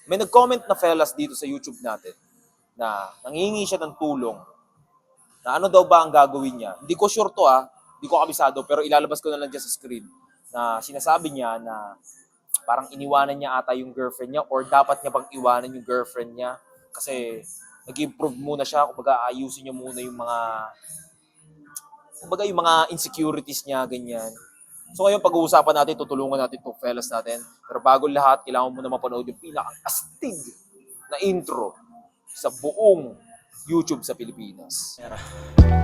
May nag-comment na fellas dito sa YouTube natin na nangingi siya ng tulong na ano daw ba ang gagawin niya. Hindi ko sure to hindi ko kabisado, pero ilalabas ko na lang dyan sa screen na sinasabi niya na parang iniwanan niya ata yung girlfriend niya or dapat niya bang iwanan yung girlfriend niya kasi nag-improve muna siya, kumbaga ayusin niya muna yung mga insecurities niya, ganyan. So ngayon pag-uusapan natin, tutulungan natin itong fellas natin. Pero bago lahat, kailangan mo na mapanood yung pinaka-astig na intro sa buong YouTube sa Pilipinas.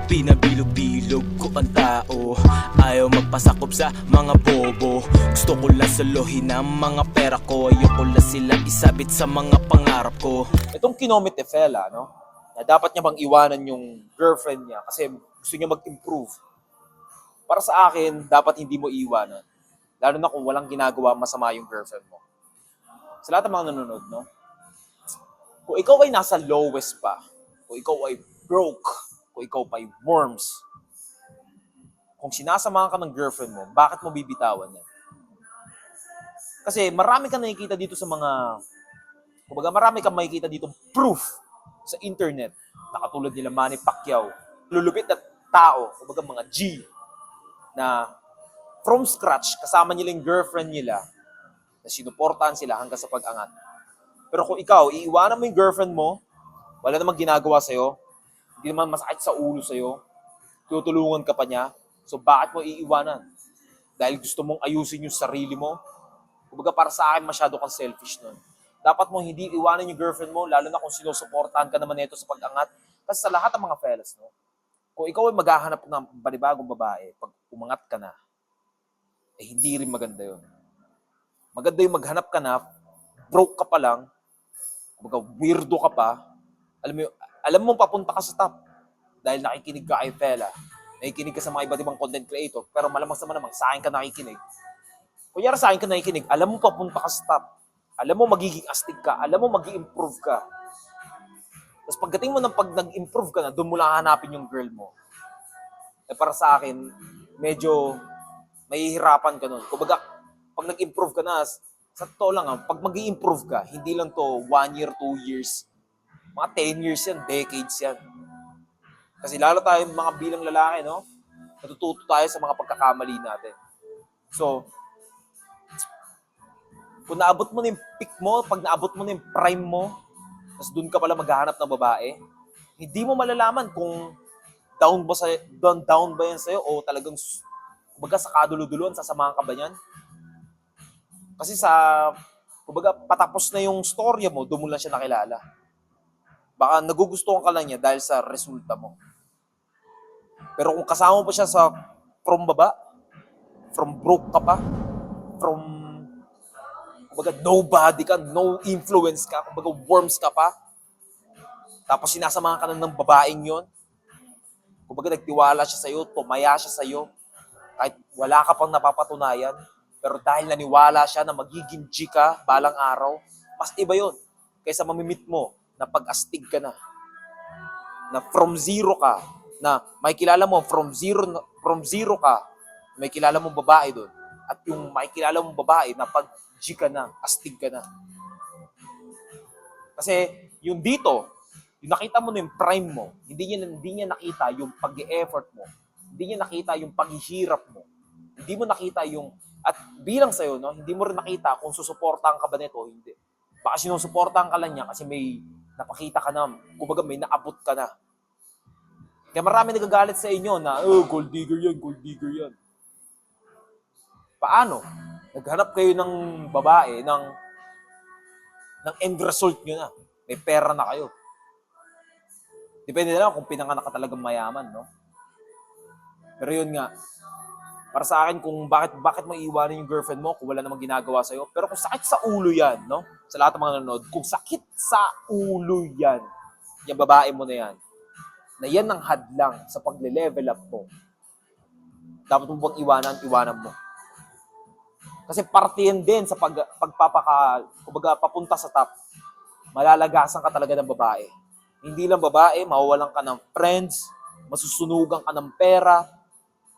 Pinabilog-bilog ko ang tao, ayaw magpasakop sa mga bobo. Gusto ko lang salohin ang mga pera ko, ayoko lang sila isabit sa mga pangarap ko. Itong kinomit ni fella, no? Na dapat niya bang iwanan yung girlfriend niya kasi gusto niya mag-improve. Para sa akin, dapat hindi mo iwanan. Lalo na kung walang ginagawa masama yung girlfriend mo. Sa lahat ng mga nanonood, no? Kung ikaw ay nasa lowest pa, kung ikaw ay broke, kung ikaw ay worms, kung sinasamahan ka ng girlfriend mo, bakit mo bibitawan yan? Kasi marami ka nakikita dito sa marami kang makikita dito proof sa internet na katulad nila Manny Pacquiao, lulupit na tao, kumbaga mga G, na from scratch, kasama nila yung girlfriend nila, na sinuportahan sila hanggang sa pag-angat. Pero kung ikaw, iiwanan mo yung girlfriend mo, wala namang ginagawa sa'yo, hindi naman masakit sa ulo sa'yo, tutulungan ka pa niya, so bakit mo iiwanan? Dahil gusto mong ayusin yung sarili mo? Kumbaga para sa akin, masyado kang selfish nun. Dapat mo hindi iwanan yung girlfriend mo, lalo na kung sinusuportahan ka naman nito sa pag-angat. Kasi sa lahat ng mga fellas, no? Kung ikaw ay maghahanap ng panibagong babae, pag umangat ka na, hindi rin maganda yun. Maganda yung maghanap ka na, broke ka pa lang, weirdo ka pa, alam mo papunta ka sa top dahil nakikinig ka kay fella, nakikinig ka sa mga iba't ibang content creator, pero malamang sa malamang sa akin ka nakikinig. Kunyari sa akin ka nakikinig, alam mo papunta ka sa top, alam mo magiging astig ka, alam mo mag-i-improve ka. Tapos pagdating mo ng pag nag-improve ka na, doon mo lang hanapin yung girl mo. Para sa akin, medyo mahihirapan ka nun. Kumbaga, pag nag-improve ka na, sa totoo lang pag mag-i-improve ka, hindi lang to 1 year, 2 years, mga 10 years yan, decades yan. Kasi lalo tayo mga bilang lalaki, no? Natututo tayo sa mga pagkakamali natin. So, kung naabot mo na yung peak mo, pag naabot mo na yung prime mo, tapos doon ka pala maghahanap ng babae, hindi mo malalaman kung down ba yan sa'yo o talagang kumbaga sa kaduluduluan, sasamahan ka ba yan? Kasi kumbaga patapos na yung storya mo, doon mo lang siya nakilala. Baka nagugustuhan ka lang niya dahil sa resulta mo. Pero kung kasama mo pa siya from baba, from broke ka pa, from kumbaga nobody ka, no influence ka, kumbaga worms ka pa, tapos sinasamahan ka na ng babaeng yon, kumbaga nagtiwala siya sa'yo, tumaya siya sa'yo, kahit wala ka pang napapatunayan, pero dahil naniwala siya na magiging G ka balang araw, mas iba yon kaysa mamimit mo na pag-astig ka na from zero ka, na may kilala mo from zero ka, may kilala mong babae doon, at yung may kilala mong babae na pag G ka na, astig ka na. Kasi yung dito, yung nakita mo na yung prime mo, hindi niya nakita yung pag-e-effort mo, hindi niya nakita yung paghihirap mo, hindi mo nakita yung, at bilang sa'yo, no, hindi mo rin nakita kung susuportahan ka ba nito o hindi. Baka sinusuportahan ka lang niya kasi may napakita ka na, kumbaga may naabot ka na. Kaya marami nagagalit sa inyo na, gold digger yan. Paano? Naghanap kayo ng babae, ng end result nyo na. May pera na kayo. Depende na lang kung pinanganak ka talagang mayaman, no? Pero yun nga, para sa akin kung bakit mo iiwanan yung girlfriend mo kung wala namang ginagawa sa'yo. Pero kung sakit sa ulo yan, no? Sa lahat ng mga nanonood, kung sakit sa ulo yan, yung babae mo na yan, na yan ang hadlang sa pagle-level up mo, dapat mo bang iwanan mo. Kasi parte yan din sa kumbaga papunta sa top. Malalagasan ka talaga ng babae. Hindi lang babae, mawawalan ka ng friends, masusunugan ka ng pera,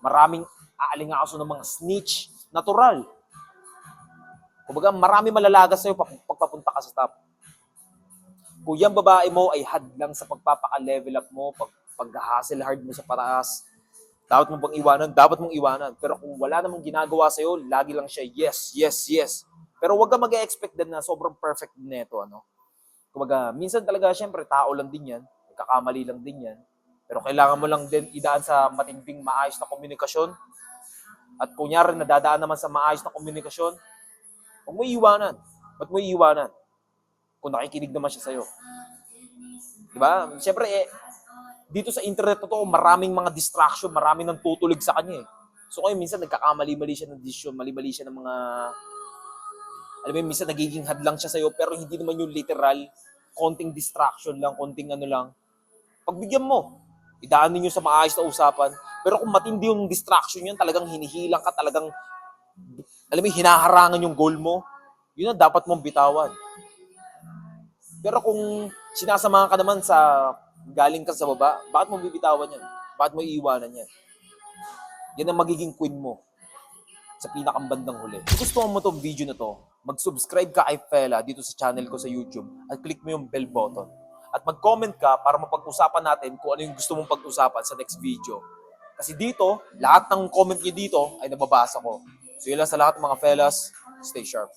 maraming aalingaso ng mga snitch, natural. Kumbaga marami malalagas sa'yo pag papunta ka sa top. Kung yung babae mo ay hadlang sa pagpapaka-level up mo, pag-hustle hard mo sa paraas, dapat mong bang iwanan? Dapat mong iwanan. Pero kung wala namang ginagawa sa'yo, lagi lang siya, yes, yes, yes. Pero wag ka mag-expect din na sobrang perfect din nito, ano? Kumbaga, minsan talaga, syempre, tao lang din yan. Nagkakamali lang din yan. Pero kailangan mo lang din idaan sa matinding maayos na komunikasyon. At kunyari, nadadaan naman sa maayos na komunikasyon, huwag mo iiwanan. Ba't mo iiwanan? Kung nakikinig naman siya sa'yo. Diba? Syempre, dito sa internet na to, maraming mga distraction, maraming nang tutulig sa kanya eh. So kayo minsan nagkakamali-mali siya ng desisyon, mali-mali siya ng mga, alam mo yun, minsan nagiging hadlang siya sa'yo, pero hindi naman yung literal, konting distraction lang, konting ano lang. Pagbigyan mo, idaan ninyo sa maayos na usapan, pero kung matindi yung distraction yun, talagang hinihilang ka, talagang, alam mo, hinaharangan yung goal mo, yun ang dapat mong bitawan. Pero kung sinasamahan ka naman sa galing ka sa baba, bakit mo bibitawan yan? Bakit mo iiwanan yan? Yan ang magiging queen mo sa pinakambandang huli. Kung gusto mo itong video na to, mag-subscribe ka kay Fela dito sa channel ko sa YouTube at click mo yung bell button. At mag-comment ka para mapag-usapan natin kung ano yung gusto mong pag-usapan sa next video. Kasi dito, lahat ng comment niyo dito ay nababasa ko. So yun lang sa lahat ng mga Felas, stay sharp.